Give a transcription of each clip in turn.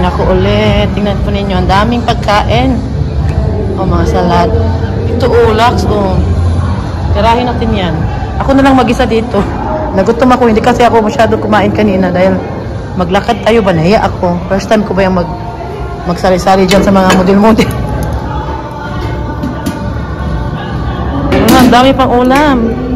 Kain ako ulit. Tingnan po ninyo. Ang daming pagkain. O, mga salad. Ito, ulax. O. Tirahin natin yan. Ako na lang mag-isa dito. Nagutom ako. Hindi kasi ako masyado kumain kanina dahil maglakad tayo ba? Nahiya ako. First time ko ba yung magsari-sari dyan sa mga model-model. Ang dami pang ulam.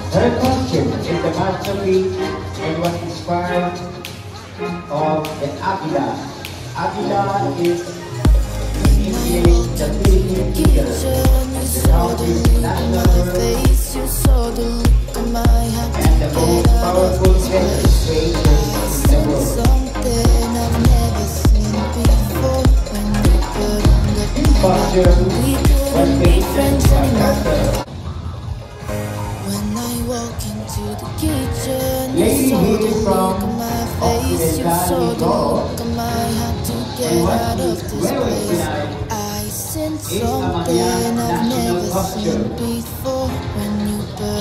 Her costume is the masterpiece and was inspired of the Aquila. Aquila is in English the Philippine eagle. The country's national bird and the most powerful demonstration in the world. This costume was based on character. Lady hails from Occidental Gaul, and what is well recognized is Amalia's national costume.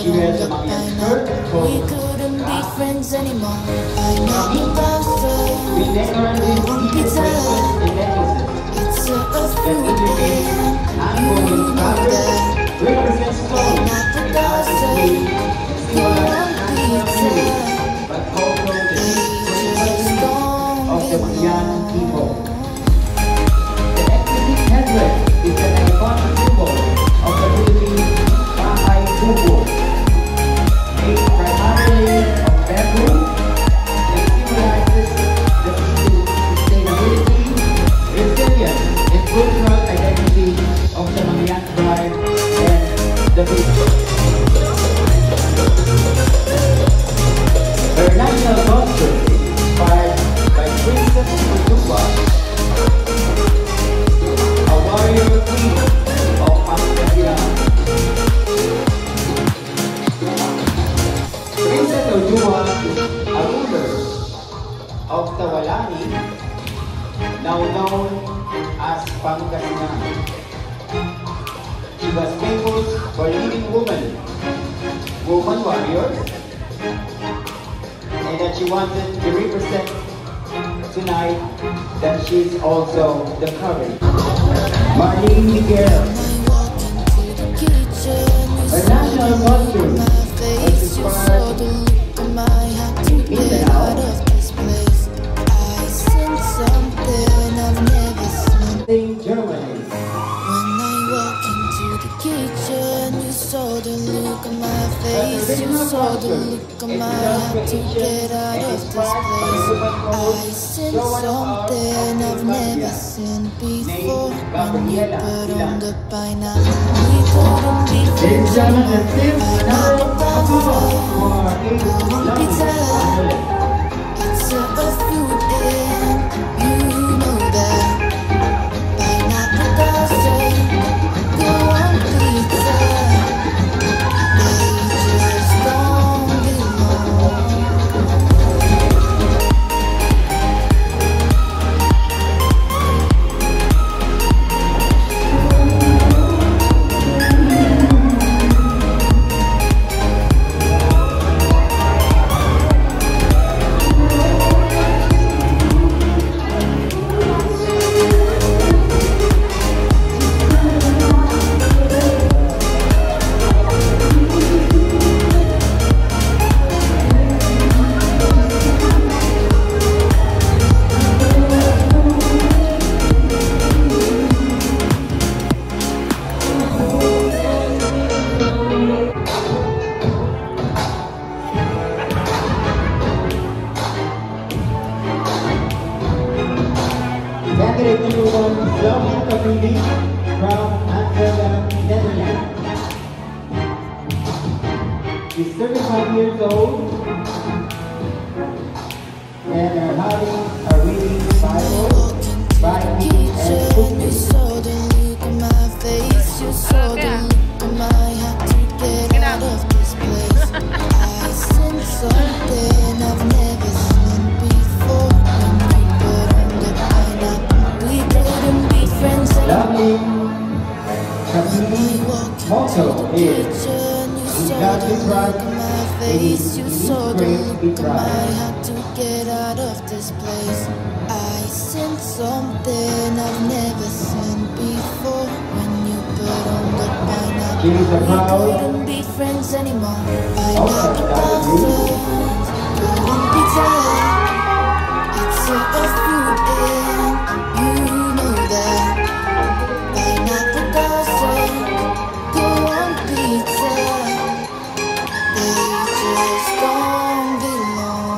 She wears a Malian skirt and coat. We decorate this in necklaces that indicate an ongoing travel represents clothing. Mangyan people. The exquisite headrest is an iconic symbol of the Philippine Bahay Kubo. Made primarily of bamboo, it symbolizes the sustainability, resilience, and cultural identity of the Mangyan tribe and the people. Her national costume is inspired by Princess Kutuba, a warrior queen of Pangasinan. Princess Ojua is a ruler of Tawalani, now known as Pangasinan. She was famous for leading women warriors, and that she wanted to represent tonight that she's also the courage. Marlene Miguel. Her national costume was inspired in Germany. You saw the look on my face, you saw the look on my heart to get out of this place. I seen something I've never seen before. When you put on the pineapple, we couldn't be friends anymore. Pineapple pizza, it's a food and you know that. Pineapple doesn't go on pizza. From Amsterdam, Netherlands. She's 35 years old and her hobbies are reading Bible, writing, and cooking. You saw the look on my face, you saw the look on my heart to get out of this place. I seen something I've never seen before. When you put on the pineapple, we couldn't be friends anymore. Motto is, you saw the look on my face, you saw the look on my heart to get out of this place. I seen something I've never seen before. When you put on the pineapple, we couldn't be friends anymore. Pineapple doesn't go on pizza. It's a food and you know that. Pineapple doesn't go on pizza. They just don't belong.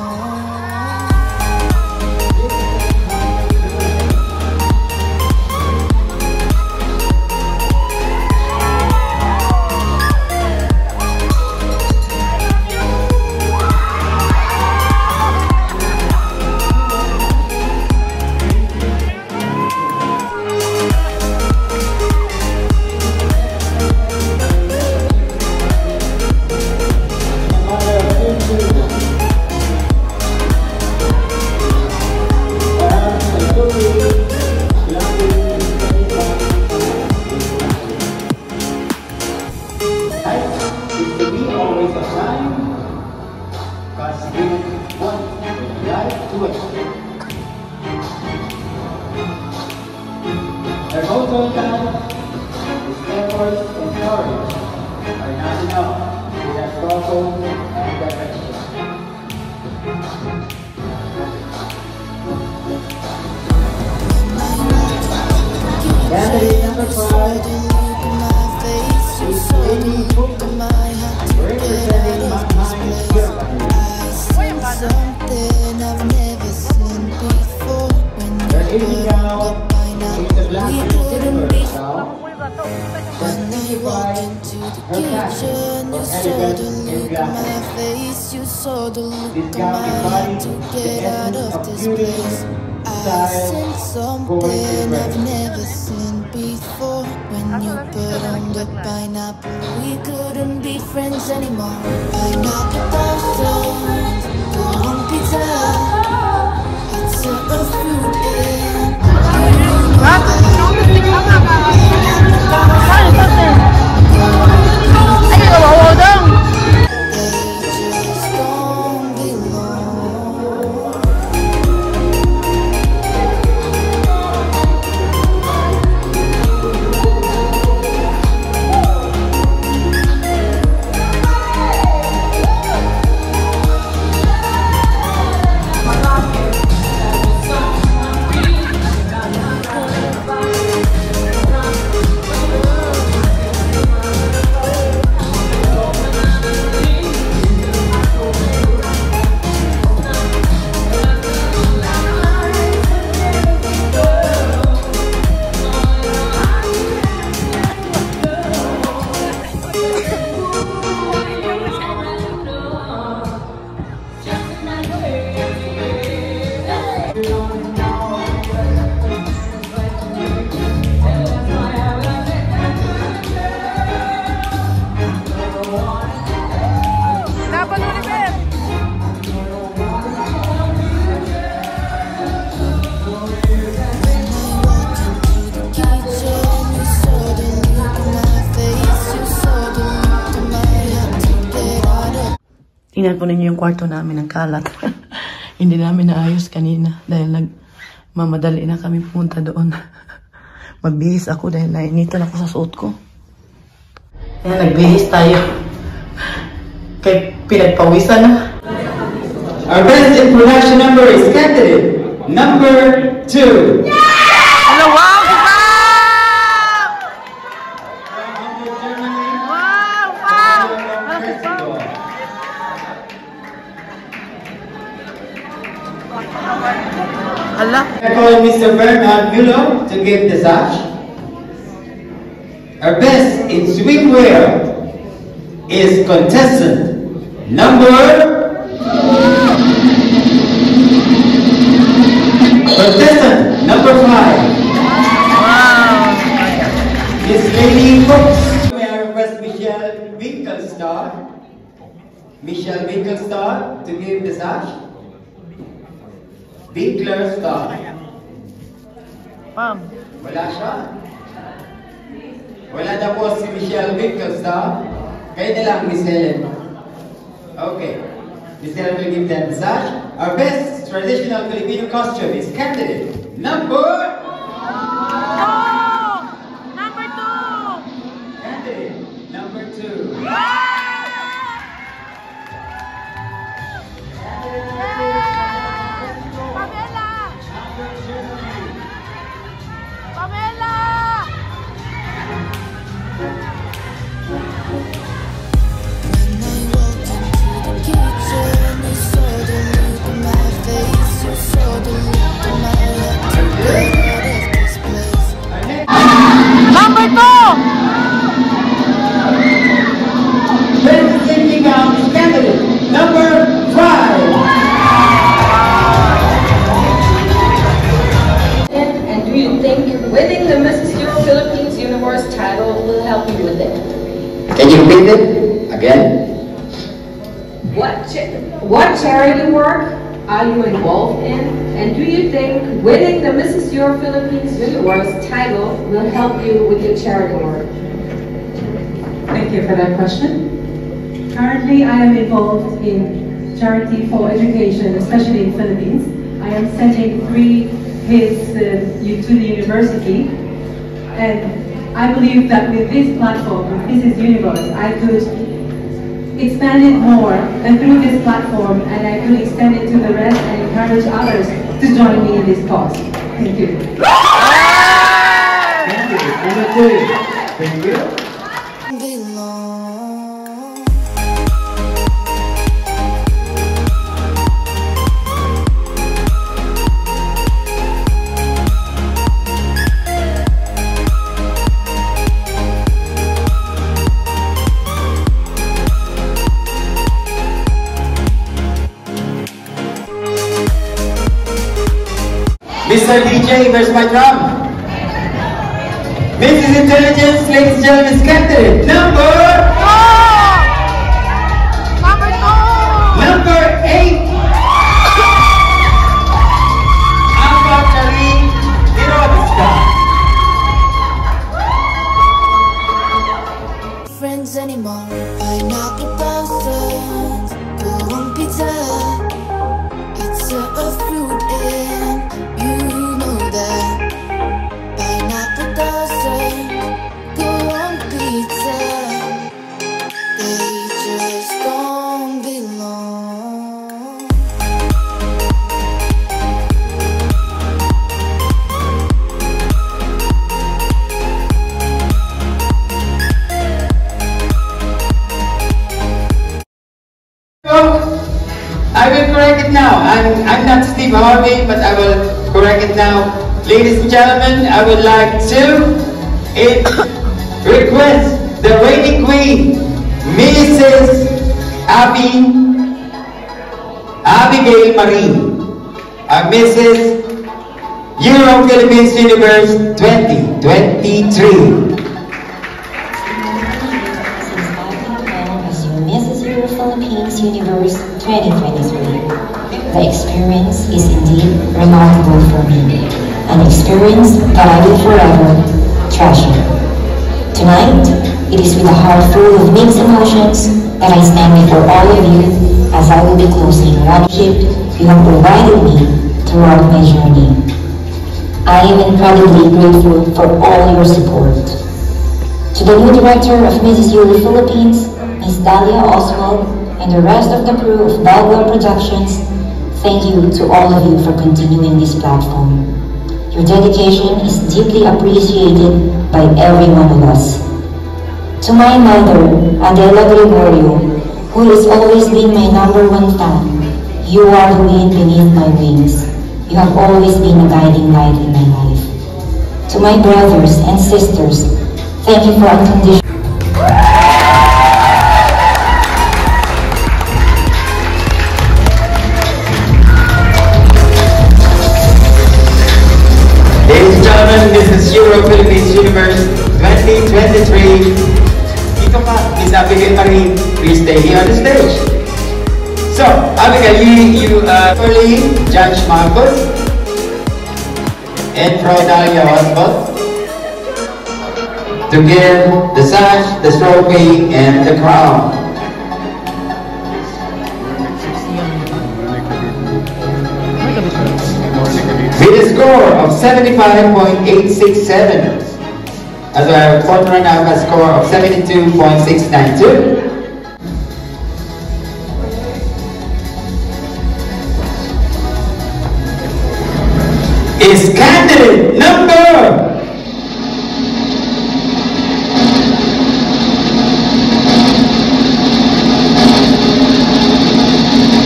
Their motto that is efforts and courage are not enough without purpose and direction. number You saw 5 the look in my face. You is saw the Amy look Cook, in my heart to get representing out of this Mannheim, place. Germany. I seen something I've never seen before. When you Her age put now on the pineapple, is the black we and couldn't silver be. now. When I walked into the kitchen, you saw the look in my face. You saw the look in my heart to get out of this place. I seen something I've never seen before. When you put on the pineapple, we couldn't be friends anymore. Pineapple toast, put on pizza. It's a fruit and they just don't belong. Tingnan po ninyo yung kwarto namin ng kalat. Hindi namin naayos kanina dahil nagmamadali na kami pumunta doon. Magbihis ako dahil nainitan ako sa suot ko. Kaya nagbihis tayo. Kaya pinagpawisan na. Our best in production number is candidate number 2. Hello, wow! Allah. I call Mr. Bernard Müller to give the sash. Our best in swimwear is contestant number 5. Wow! Miss Lady Cooks. May I request Michelle Winkelstar. Michelle Winkelstar to give the sash. Winkelstar. Ma'am. Wala siya? Wala na po si Michelle Winkelstar. Kayo na lang, Miss Helen. Okay. Miss Helen will give that massage. Our best traditional Filipino costume is candidate number 2. Candidate number 2. Number 2! Ladies and gentlemen, is candidate number 5. And do you think winning the Mrs. Euro Philippines Universe title will help you with it? Can you repeat it again? What charity work are you involved in? And do you think winning the Mrs. Euro Philippines Universe title will help you with your charity work? Thank you for that question. Currently, I am involved in charity for education, especially in Philippines. I am sending 3 kids to the university, and I believe that with this platform, with Mrs. Universe, I could expand it more, and through this platform, and I could extend it to the rest and encourage others to join me in this cause. Thank you. Candidate number 2. Thank you. belong. Mr. DJ, where's my drum? Mrs. Intelligence, ladies and gentlemen, is candidate number 8. Ava Karin Hiroshka. Friends anymore. Pineapple thousands. Kurong pizza. It's a fruit and you know that. Pineapple doesn't go on pizza. They just don't belong. I will correct it now. I'm not Steve Harvey, but I will correct it now. Ladies and gentlemen, I would like to request the reigning queen, Mrs. Abigail Marie, Mrs. Euro Philippines Universe 2023. As your Mrs. Euro Philippines Universe 2023. The experience is indeed remarkable for me, an experience that I will forever treasure. Tonight, it is with a heart full of mixed emotions that I stand before all of you as I will be closing what gift you have provided me throughout my journey. I am incredibly grateful for all your support. To the new director of Mrs. Euro Philippines, Ms. Dalia Oswald, and the rest of the crew of Balboa Productions, thank you to all of you for continuing this platform. Your dedication is deeply appreciated by every one of us. To my mother, Adela Gregorio, who has always been my #1 fan, you are the wind beneath my wings. You have always been a guiding light in my life. To my brothers and sisters, thank you for unconditional. Ladies and gentlemen, this is Euro Philippines Universe 2023. Ito ka, Miss Abigail Marie, please stay here on the stage. So, Abigail, you early Judge Marcos and Frau Dalia Oswald to give the sash, the trophy, and the crown. With a score of 75.867, as our fourth runner-up has a score of 72.692. Is candidate number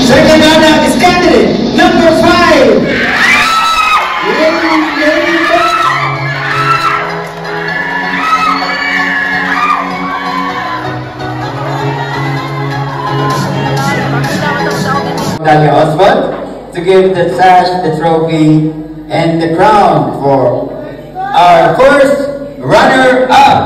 second runner-up is candidate number 5. Dalia Oswald to give the sash, the trophy, and the crown for our first runner-up.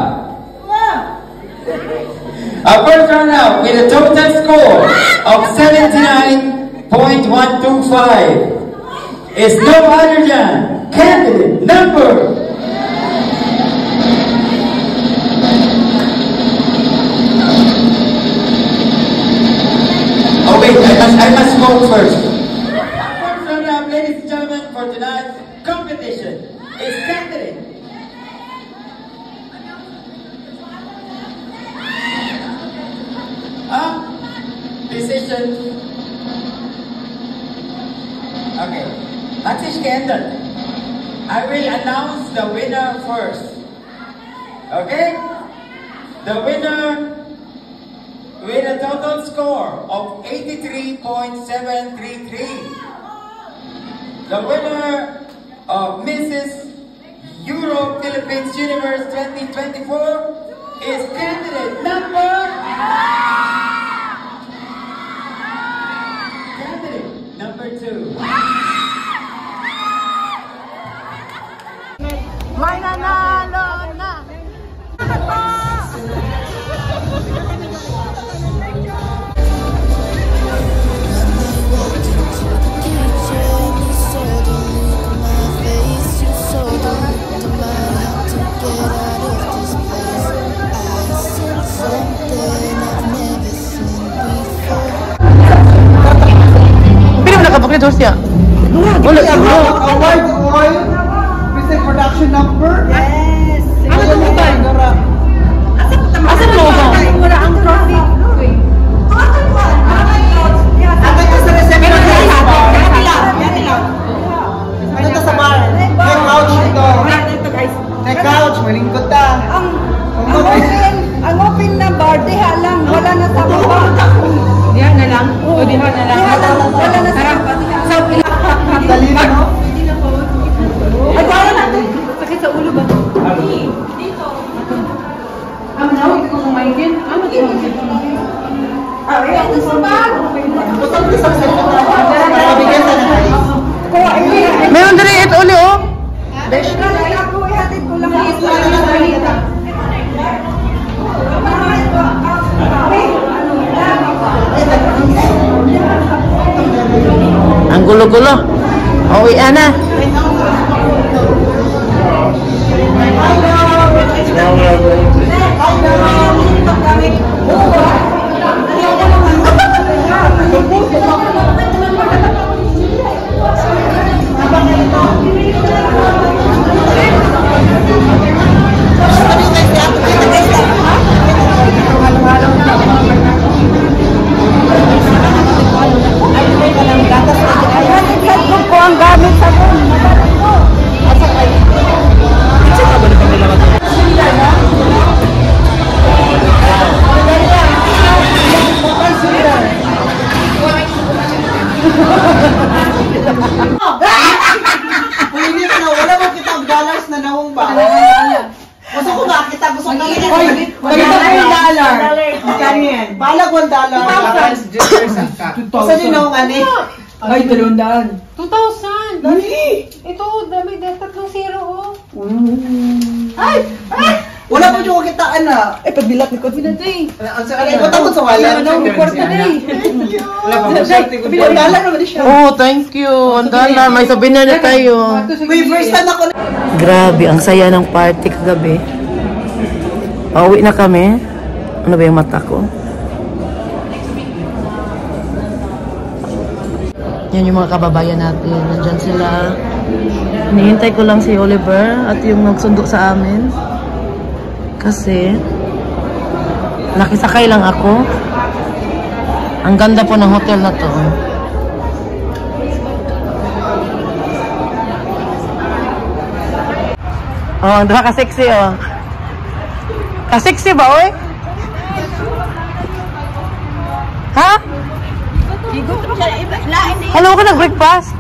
Our first runner-up with a total score of 79.125 is no other than candidate number I must vote first. First runner-up, ladies and gentlemen, for tonight's competition is candidate. Decision. Okay. That is candidate. I will announce the winner first. Okay? The winner with a total score of 83.733. The winner of Mrs. Europe Philippines Universe 2024 is candidate number 2. May nanalo na! Pero nakabukli doon siya. Wala siya. Award oil with the production number. Yes! Ano ito ba? Asa mo ba? Wala ang trophy. Agad ka sa reception. Ano ito sa bar? May couch ito. May couch. Malingkot ta. Ang open na bar, diha lang, wala na sa baba. Diyan na lang? O diyan na lang? Wala na sa baba. Dali na, no? Ay, para natin. Sakit sa ulo ba? Dito. Ang nawag ko kumain. Ano ito? Ay, ito sa bag. Pusang ko sa pabigyan sa nanay. Meron din ito uli oh. Besh na lang ako, ihatid ko lang. Ang gulo-gulo. Uwi na. Ko ang gamit sa room. Hindi ka na, wala mo kitang dollars na nawang ba? Gusto ko ba kita? Gusto ko nga. Maganda ko yung dollar. Magkano yan? Balag $1. Gusto din nawang ani? Ay, 200. 2,000! Dali! Ito, dami dahil 3 zero oh. Ay! Wala po yung kitaan na. Eh, pagbilat ni ko. Pinatay. Ay, matakot sa wallet. Ano, kwarta na eh. Wala pa po siya. $1 naman siya. Oh, thank you. Ang dollar. May souvenir na tayo. Wait, first time ako na. Grabe, ang saya ng party kagabi. Pauwi na kami. Ano ba yung mata ko? Yan yung mga kababayan natin. Nandyan sila. Hinihintay ko lang si Oliver at yung nagsundo sa amin. Kasi nakisakay lang ako. Ang ganda po ng hotel na to. Oh, diba ka-sexy oh. Ka-sexy ba oy? Ha? Hello ka nag-breakfast?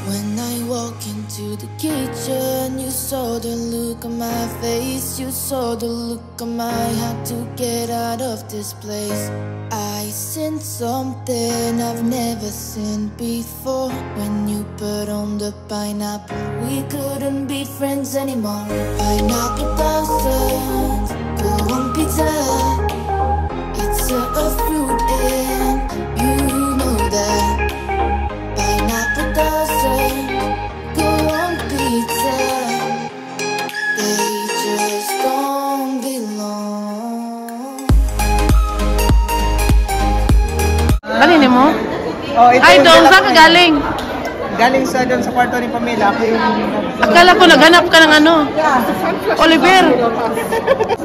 When I walk into the kitchen, you saw the look on my face. You saw the look on my heart to get out of this place. I sensed something I've never seen before. When you put on the pineapple, we couldn't be friends anymore. Pineapple thousands, go on pizza. It's a fruit and you know that. Pineapple doesn't go on pizza. They just don't belong. Kanini mo? Oh, ito Ay, yung doon dala saan ko ka eh. galing? Galing sa doon sa kwarto ni Pamela. Ako yung... Akala ko naghanap ka ng ano? Oliver.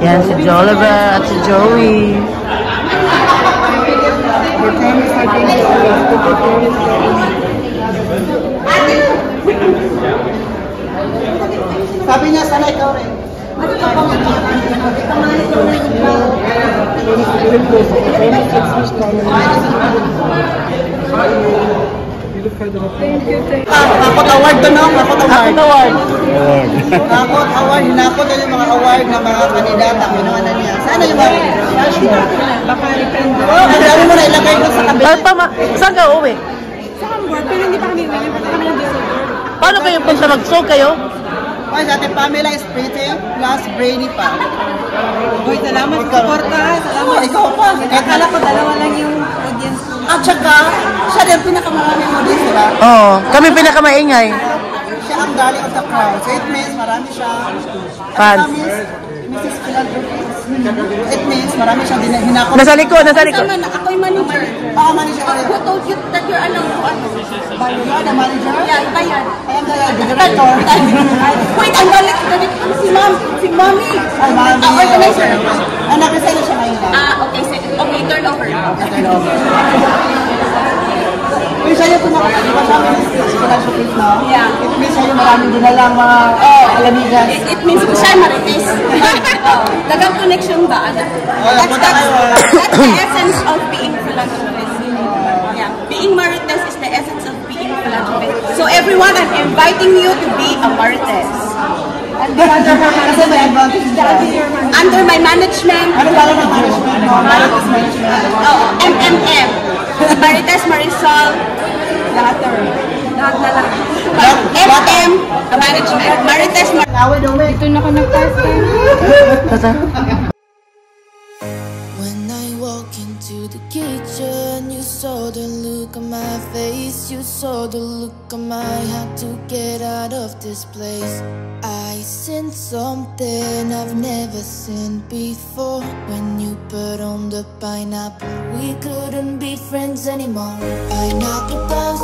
Yan, si Oliver at si Joey. Sabi niya, sana ikaw rin. Nakot award to, no? Nakot award. Nakot award. Hinakot na yung mga award ng mga kandidata. Kinuha na niya. Sana yung mga... Oo, ang dami mo na ilagay doon sa kabila. Saan ka uwi? Sa Hamburg, pero hindi pa kami uwi. Punta kami ng December. Paano kayo punta mag-song kayo? Oy, dati Pamela is pretty plus brainy pa. Uy, salamat sa suporta. Salamat. Ikaw pa. Akala ko dalawa lang yung audience ko. At saka, siya din pinakamaraming audience, diba? Oo, kami pinakamaingay. Siya ang darling of the crowd. So it means marami siya. Fans. Mrs. Philanthropist. It means marami siya din hinakot. Nasa likod, nasa likod. Ako'y manager. Oo, manager. Who told you that you're ano? You are the manager? Yeah, iba yan. I am the director. Wait, ang galit. Si ma'am. Si mommy. Ay, mami. Organizer. Ah, nag-resign na siya ngayon lang. Okay. Okay, turn over. Turn over. Uy, siya yung pinakaliwa siya ng philanthropist, no? Yeah. It means siya yung maraming dinalang mga alamigas. It means siya marites. Dagang connection ba? Punta kayo. That's the essence of being philanthropist. Yeah. Being marites is the essence of being philanthropist. So everyone, I'm inviting you to be a marites. Kasi may advantage siya. Under my management. Ano ba ng management? Marites management. Oh, MMM. Marites, Marisol. Lahat na lang. FM, management. Marites, Away daw, wait. Ito na ko nag-test. When I walk into the kitchen, you saw the look on my face. You saw the look on my had to get out of this place. I sensed something I've never seen before. When you put on the pineapple, we couldn't be friends anymore. Pineapple.